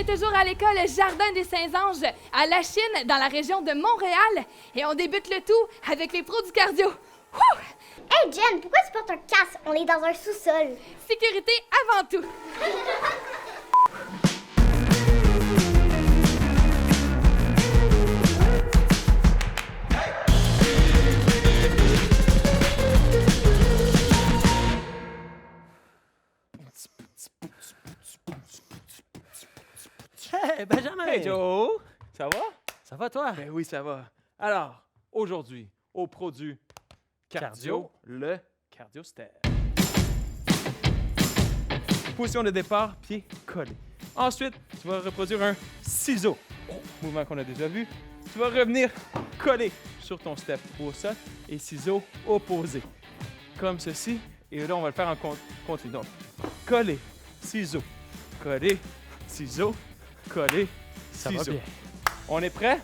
est toujours à l'école Jardin des Saints-Anges à Lachine, dans la région de Montréal. Et on débute le tout avec les pros du cardio. Wouh! Hey Jen, pourquoi tu portes un casque? On est dans un sous-sol. Sécurité avant tout. Hey, Benjamin! Hey Joe! Ça va? Ça va, toi? Ben oui, ça va. Alors, aujourd'hui, au produit cardio, le cardio step. Position de départ, pied collé. Ensuite, tu vas reproduire un ciseau. Mouvement qu'on a déjà vu. Tu vas revenir coller sur ton step au sol et ciseau opposé. Comme ceci. Et là, on va le faire en continu. Donc, coller, ciseau, coller, ciseau, coller, Ça ciseau. va bien. On est prêt?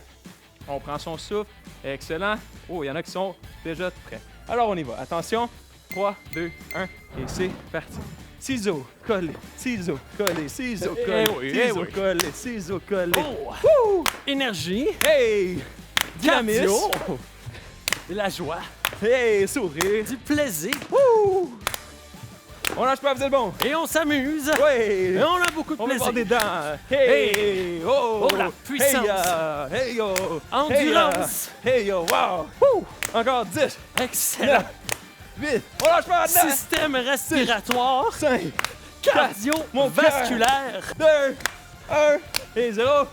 On prend son souffle. Excellent. Oh, il y en a qui sont déjà prêts. Alors, on y va. Attention. 3, 2, 1 et c'est parti. Ciseaux, coller, ciseaux, coller, ciseaux, coller, ciseaux, coller, ciseaux, coller. Oh! Énergie, Hey! Dynamisme. cardio, de la joie, Hey! Sourire. du plaisir. Wouh! On lâche pas, vous êtes bon. Et on s'amuse. Ouais! Et on a beaucoup de On va plaisir. voir des dents. Hey! Oh! Oh, la puissance. Hey, yo! Endurance. Hey, yo! Wow! Wouh! Encore 10, Excellent. 8, on lâche pas, 9, Système respiratoire, 5, 4, cardiovasculaire. 2, 1 et 0.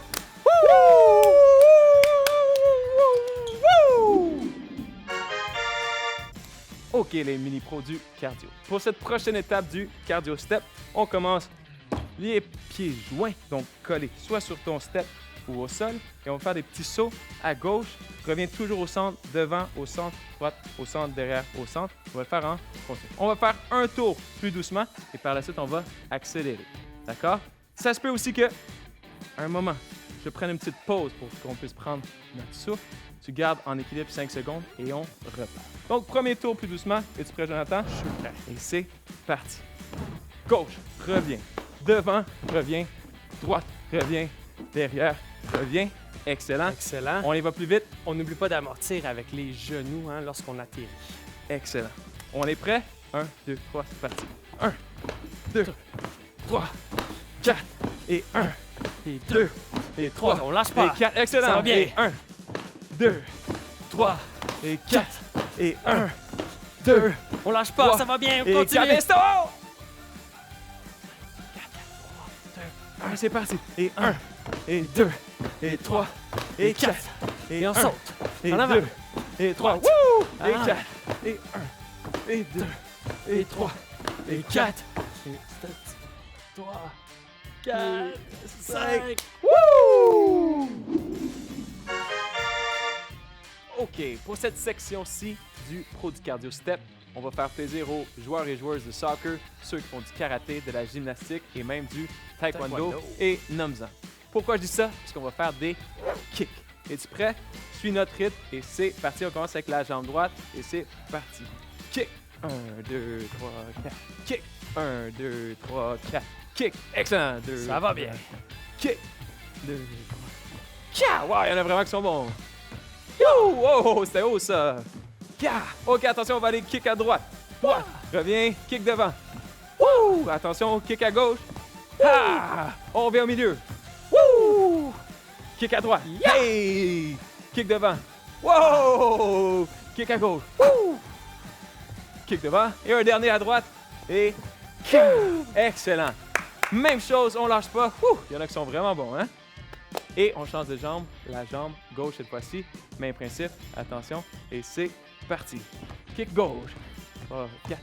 OK, les mini-pros du cardio. Pour cette prochaine étape du cardio step, on commence les pieds joints, donc collés soit sur ton step ou au sol. Et on va faire des petits sauts à gauche. Reviens toujours au centre, devant, au centre, droite, au centre, derrière, au centre. On va le faire en continu. On va faire un tour plus doucement et par la suite, on va accélérer. D'accord? Ça se peut aussi que, un moment, je prenne une petite pause pour qu'on puisse prendre notre souffle. Tu gardes en équilibre 5 secondes et on repart. Donc, premier tour plus doucement. Es-tu prêt, Jonathan? Je suis prêt. Et c'est parti. Gauche, reviens. Devant, reviens. Droite, reviens. Derrière, reviens. Excellent. Excellent. On y va plus vite. On n'oublie pas d'amortir avec les genoux lorsqu'on atterrit. Excellent. On est prêt? 1, 2, 3, c'est parti. 1, 2, 3, 4 et 1, Et 2 et 3 On lâche et pas. 4. Excellent. Ça va bien. Et 1, 2, 3 et 4 et 1, 2 On lâche pas, Trois. ça va bien. On et continue. 4. Et stop! 1, c'est parti. Et 1, et 2, et 3, et 4, Et on saute. et En avant. 2, et 3. Droite. Wouh! Et Ah. 4, et 1, et 2, et 3, et 4, et 3, 4, 5. Wouh! OK, pour cette section-ci du Pro du Cardio Step, on va faire plaisir aux joueurs et joueuses de soccer, ceux qui font du karaté, de la gymnastique et même du taekwondo. Et nomme-en. Pourquoi je dis ça? Parce qu'on va faire des kicks. Es-tu prêt? Suis notre rythme et c'est parti. On commence avec la jambe droite et c'est parti. Kick. 1, 2, 3, 4. Kick. 1, 2, 3, 4. Kick. Excellent. 2, Ça va bien. Kick. 2, 3. Kia! Wow, il y en a vraiment qui sont bons. Yo! Oh, c'était haut ça. Kia! OK, attention, on va aller kick à droite. Droite. Reviens, kick devant. Wouh! Attention, kick à gauche. Ah! On revient au milieu. Wouh! Kick à droite. Hey! Kick devant. Wow! Kick à gauche. Wouh! Kick devant. Et un dernier à droite. Et kick. Excellent. Même chose, on lâche pas. Ouh! Il y en a qui sont vraiment bons, hein? Et on change de jambe. La jambe gauche cette fois-ci. Même principe. Attention. Et c'est parti. Kick gauche. 3, 4.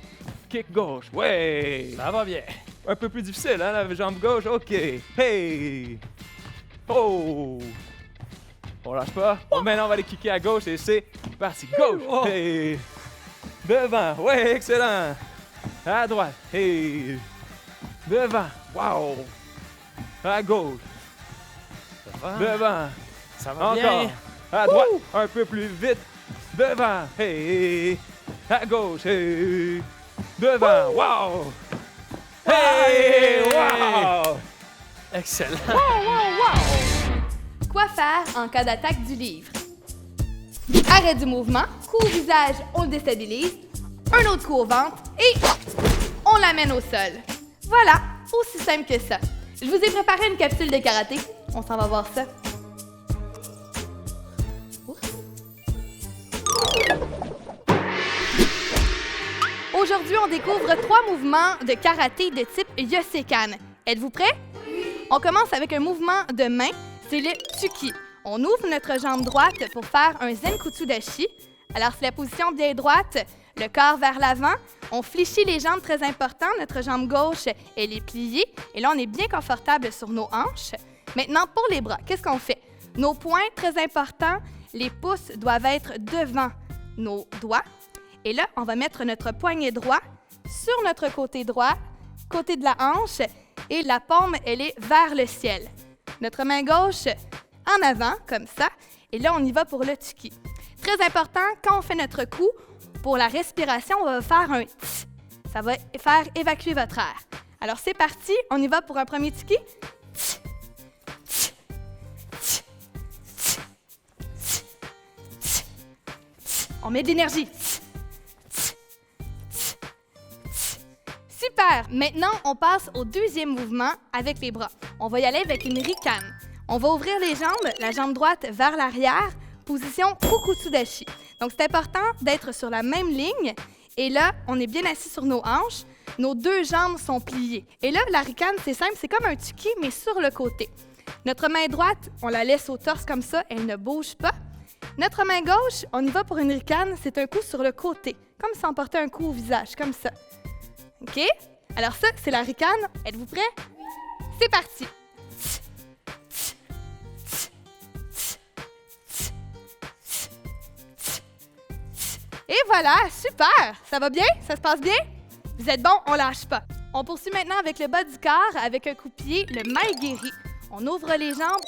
Kick gauche. Ouais! Ça va bien. Un peu plus difficile, hein, la jambe gauche? OK. Hey! Oh! On lâche pas. Maintenant, on va aller kicker à gauche et c'est parti. Gauche! Oh. Hey! Devant. Ouais, excellent. À droite. Hey! Devant. Wow! À gauche. Devant. Ça va Encore. bien. À droite. Un peu plus vite. Devant. Hey! À gauche. Hey! Devant. Wow! Hey! Wow! Excellent. Quoi faire en cas d'attaque du livre? Arrêt du mouvement, coup au visage, on le déstabilise, un autre coup au ventre et on l'amène au sol. Voilà, aussi simple que ça. Je vous ai préparé une capsule de karaté. On s'en va voir ça. Aujourd'hui, on découvre 3 mouvements de karaté de type Yosekan. Êtes-vous prêts? On commence avec un mouvement de main, c'est le Tsuki. On ouvre notre jambe droite pour faire un Zenkutsu Dashi. Alors, c'est la position bien droite, le corps vers l'avant. On fléchit les jambes, très important. Notre jambe gauche, elle est pliée. Et là, on est bien confortable sur nos hanches. Maintenant, pour les bras, qu'est-ce qu'on fait? Nos poings, très importants, les pouces doivent être devant nos doigts. Et là, on va mettre notre poignet droit sur notre côté droit, côté de la hanche, et la paume, elle est vers le ciel. Notre main gauche en avant, comme ça, et là, on y va pour le Tsuki. Très important, quand on fait notre coup, pour la respiration, on va faire un tss. Ça va faire évacuer votre air. Alors, c'est parti, on y va pour un premier Tsuki. Tss, tss, tss, tss, tss, tss, tss. On met de l'énergie. Super! Maintenant, on passe au deuxième mouvement avec les bras. On va y aller avec une Rikan. On va ouvrir les jambes, la jambe droite vers l'arrière, position Kokutsudashi. Donc, c'est important d'être sur la même ligne. Et là, on est bien assis sur nos hanches. Nos 2 jambes sont pliées. Et là, la Rikan, c'est simple, c'est comme un Tsuki, mais sur le côté. Notre main droite, on la laisse au torse comme ça, elle ne bouge pas. Notre main gauche, on y va pour une Rikan, c'est un coup sur le côté, comme si on portait un coup au visage, comme ça. OK? Alors ça, c'est la Rikan. Êtes-vous prêts? C'est parti! Et voilà, super! Ça va bien? Ça se passe bien? Vous êtes bon, on lâche pas. On poursuit maintenant avec le bas du corps, avec un coup de pied, le Maegiri. On ouvre les jambes,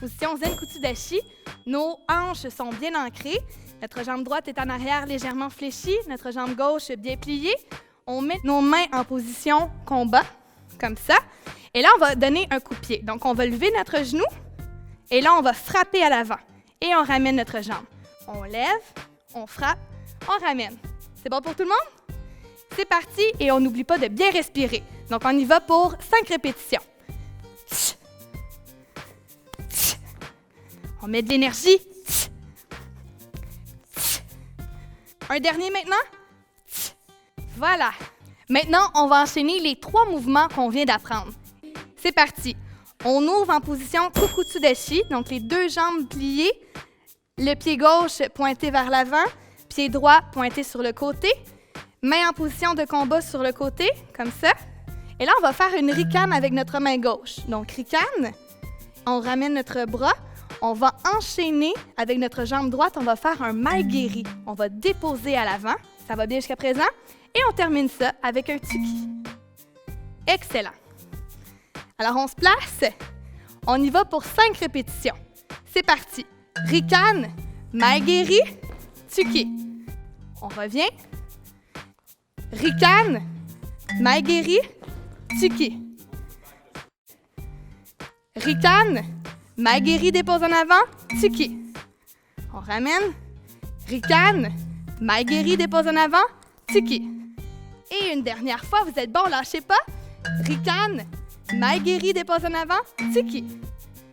position Zenkutsu Dashi. Nos hanches sont bien ancrées. Notre jambe droite est en arrière légèrement fléchie, notre jambe gauche bien pliée. On met nos mains en position combat, comme ça. Et là, on va donner un coup de pied. Donc, on va lever notre genou. Et là, on va frapper à l'avant. Et on ramène notre jambe. On lève, on frappe, on ramène. C'est bon pour tout le monde? C'est parti et on n'oublie pas de bien respirer. Donc, on y va pour 5 répétitions. On met de l'énergie. Un dernier maintenant. Voilà. Maintenant, on va enchaîner les 3 mouvements qu'on vient d'apprendre. C'est parti. On ouvre en position Kokutsudashi, donc les 2 jambes pliées, le pied gauche pointé vers l'avant, pied droit pointé sur le côté, main en position de combat sur le côté, comme ça. Et là, on va faire une Rikan avec notre main gauche. Donc, Rikan, on ramène notre bras, on va enchaîner avec notre jambe droite, on va faire un Maegiri. On va déposer à l'avant. Ça va bien jusqu'à présent? Et on termine ça avec un Tsuki. Excellent. Alors, on se place. On y va pour 5 répétitions. C'est parti. Rikan, Maegiri, Tsuki. On revient. Rikan, Maegiri, Tsuki. Rikan, Maegiri dépose en avant, Tsuki. On ramène. Rikan, Maegiri dépose en avant, Tsuki. Et une dernière fois, vous êtes bon, lâchez pas. Rikan, Maegiri dépose en avant, Tsuki.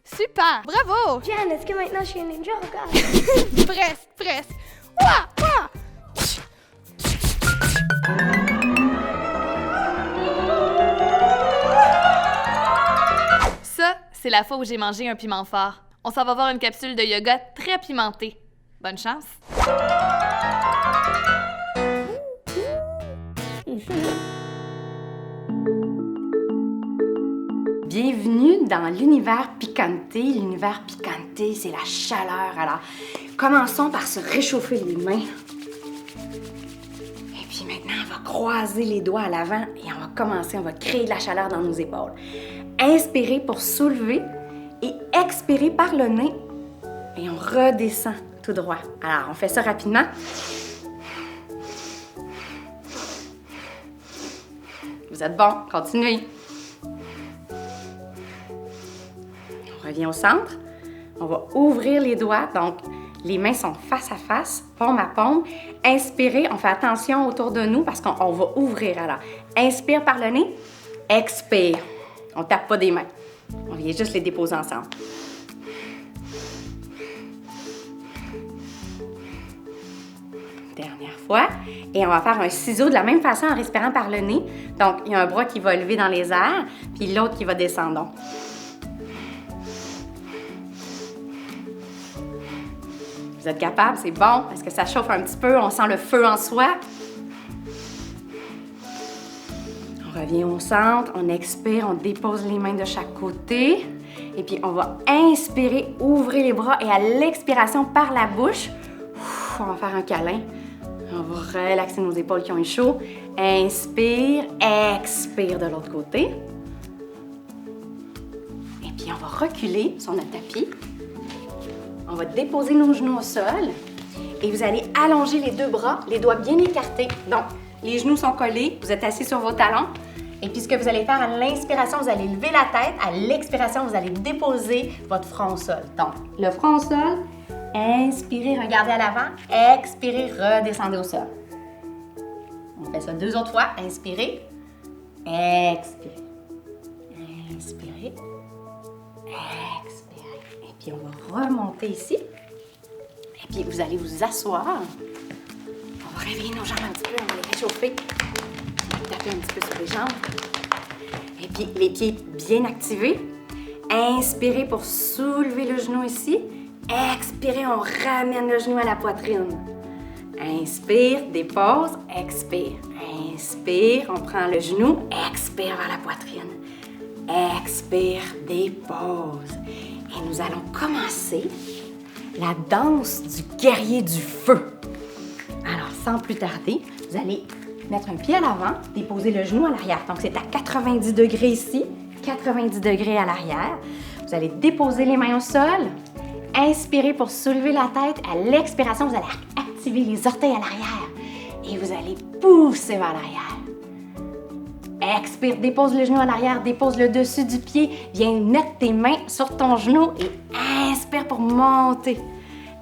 Super, bravo! Jen, est-ce que maintenant je suis un ninja? Regarde. Presque. Ouah, ouah. Ça, c'est la fois où j'ai mangé un piment fort. On s'en va voir une capsule de yoga très pimentée. Bonne chance! Bienvenue dans l'univers Picante. L'univers Picante, c'est la chaleur. Alors, commençons par se réchauffer les mains. Et puis maintenant, on va croiser les doigts à l'avant et on va commencer, on va créer de la chaleur dans nos épaules. Inspirez pour soulever et expirez par le nez et on redescend tout droit. Alors, on fait ça rapidement. Vous êtes bon, continuez. revient au centre. On va ouvrir les doigts, donc les mains sont face à face, paume à paume. Inspirez, on fait attention autour de nous parce qu'on va ouvrir. Alors, inspire par le nez, expire. On ne tape pas des mains. On vient juste les déposer ensemble. Dernière fois. Et on va faire un ciseau de la même façon en respirant par le nez. Donc, il y a un bras qui va lever dans les airs, puis l'autre qui va descendre. Donc, vous êtes capable, c'est bon, parce que ça chauffe un petit peu, on sent le feu en soi. On revient au centre, on expire, on dépose les mains de chaque côté. Et puis, on va inspirer, ouvrir les bras et à l'expiration par la bouche, on va faire un câlin. On va relaxer nos épaules qui ont eu chaud. Inspire, expire de l'autre côté. Et puis, on va reculer sur notre tapis. On va déposer nos genoux au sol. Et vous allez allonger les deux bras, les doigts bien écartés. Donc, les genoux sont collés, vous êtes assis sur vos talons. Et puis, ce que vous allez faire à l'inspiration, vous allez lever la tête. À l'expiration, vous allez déposer votre front au sol. Donc, le front au sol. Inspirez, regardez à l'avant. Expirez, redescendez au sol. On fait ça 2 autres fois. Inspirez. Expirez. Inspirez. Expirez. Et puis, on va remonter ici. Et puis, vous allez vous asseoir. On va réveiller nos jambes un petit peu. On va les réchauffer. On va taper un petit peu sur les jambes. Et puis, les pieds bien activés. Inspirez pour soulever le genou ici. Expirez, on ramène le genou à la poitrine. Inspire, dépose, expire. Inspire, on prend le genou, expire vers la poitrine. Expire, dépose. Et nous allons commencer la danse du guerrier du feu. Alors, sans plus tarder, vous allez mettre un pied à l'avant, déposer le genou à l'arrière. Donc, c'est à 90 degrés ici, 90 degrés à l'arrière. Vous allez déposer les mains au sol. Inspirez pour soulever la tête. À l'expiration, vous allez activer les orteils à l'arrière. Et vous allez pousser vers l'arrière. Expire, dépose le genou à l'arrière, dépose le dessus du pied. Viens mettre tes mains sur ton genou et inspire pour monter.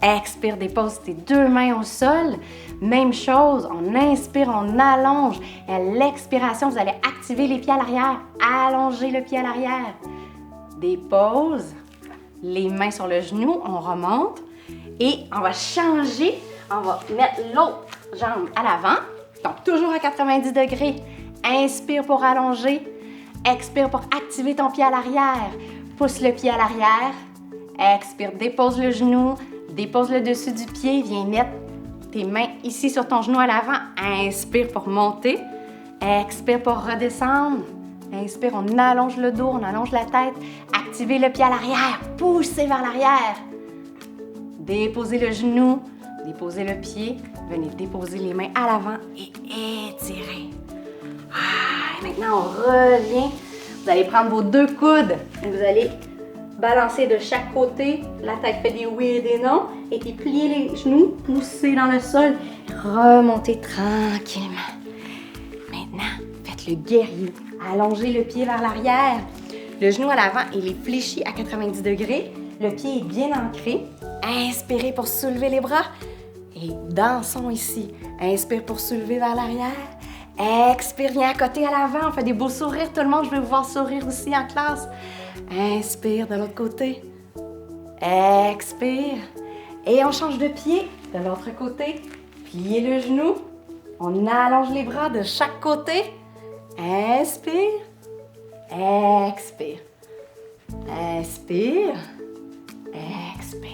Expire, dépose tes 2 mains au sol. Même chose, on inspire, on allonge. Et à l'expiration, vous allez activer les pieds à l'arrière. Allongez le pied à l'arrière. Dépose. Les mains sur le genou, on remonte et on va changer. On va mettre l'autre jambe à l'avant. Donc, toujours à 90 degrés. Inspire pour allonger. Expire pour activer ton pied à l'arrière. Pousse le pied à l'arrière. Expire, dépose le genou. Dépose le dessus du pied. Viens mettre tes mains ici sur ton genou à l'avant. Inspire pour monter. Expire pour redescendre. Inspire, on allonge le dos, on allonge la tête. Activez le pied à l'arrière, poussez vers l'arrière. Déposez le genou, déposez le pied. Venez déposer les mains à l'avant et étirez. Et maintenant, on revient. Vous allez prendre vos 2 coudes et vous allez balancer de chaque côté. La tête fait des oui et des non. Et puis, pliez les genoux, poussez dans le sol. Remontez tranquillement. Maintenant, faites le guerrier. Allongez le pied vers l'arrière. Le genou à l'avant, il est fléchi à 90 degrés. Le pied est bien ancré. Inspirez pour soulever les bras. Et dansons ici. Inspire pour soulever vers l'arrière. Expire, viens à côté à l'avant. On fait des beaux sourires. Tout le monde, je vais vous voir sourire aussi en classe. Inspire de l'autre côté. Expire. Et on change de pied de l'autre côté. Pliez le genou. On allonge les bras de chaque côté. Inspire, expire, inspire, expire.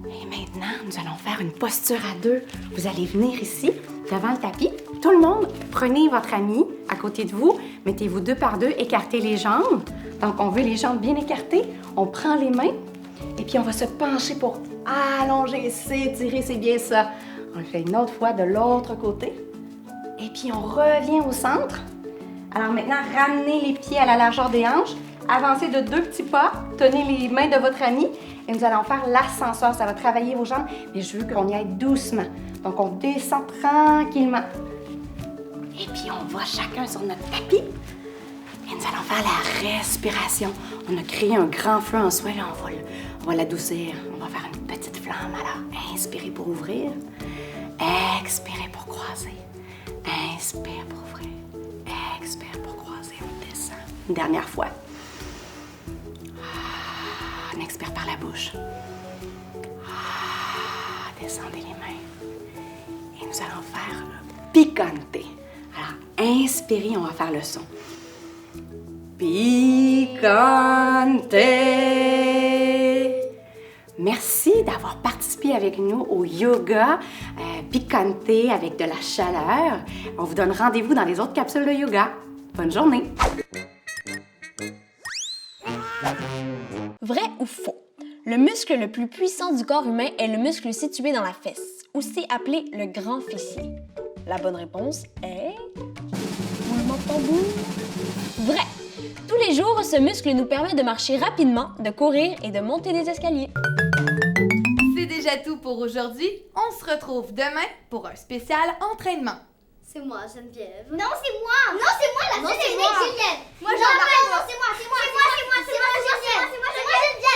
Et maintenant, nous allons faire une posture à 2. Vous allez venir ici, devant le tapis. Tout le monde, prenez votre ami à côté de vous. Mettez-vous 2 par 2, écartez les jambes. Donc, on veut les jambes bien écartées. On prend les mains et puis on va se pencher pour allonger, s'étirer, c'est bien ça. On le fait une autre fois de l'autre côté. Et puis, on revient au centre. Alors maintenant, ramenez les pieds à la largeur des hanches. Avancez de 2 petits pas. Tenez les mains de votre ami. Et nous allons faire l'ascenseur. Ça va travailler vos jambes. Mais je veux qu'on y aille doucement. Donc, on descend tranquillement. Et puis, on va chacun sur notre tapis. Et nous allons faire la respiration. On a créé un grand feu en soi, là, on va l'adoucir. On va faire une petite flamme. Alors, inspirez pour ouvrir. Expirez pour croiser. Inspire pour ouvrir. Expire pour croiser. On descend. Une dernière fois. On expire par la bouche. Descendez les mains. Et nous allons faire le picante. Alors, inspirez, on va faire le son. Picante. Merci d'avoir participé avec nous au yoga Picante avec de la chaleur. On vous donne rendez-vous dans les autres capsules de yoga. Bonne journée! Vrai ou faux? Le muscle le plus puissant du corps humain est le muscle situé dans la fesse, aussi appelé le grand fessier. La bonne réponse est... roulement de tambour. Vrai! Tous les jours, ce muscle nous permet de marcher rapidement, de courir et de monter des escaliers. C'est déjà tout pour aujourd'hui. On se retrouve demain pour un spécial entraînement. C'est moi, Geneviève. Non, c'est moi. Non, c'est moi, la seule et unique Geneviève. Moi, j'en parle. Non, c'est moi, Geneviève. C'est moi, Geneviève.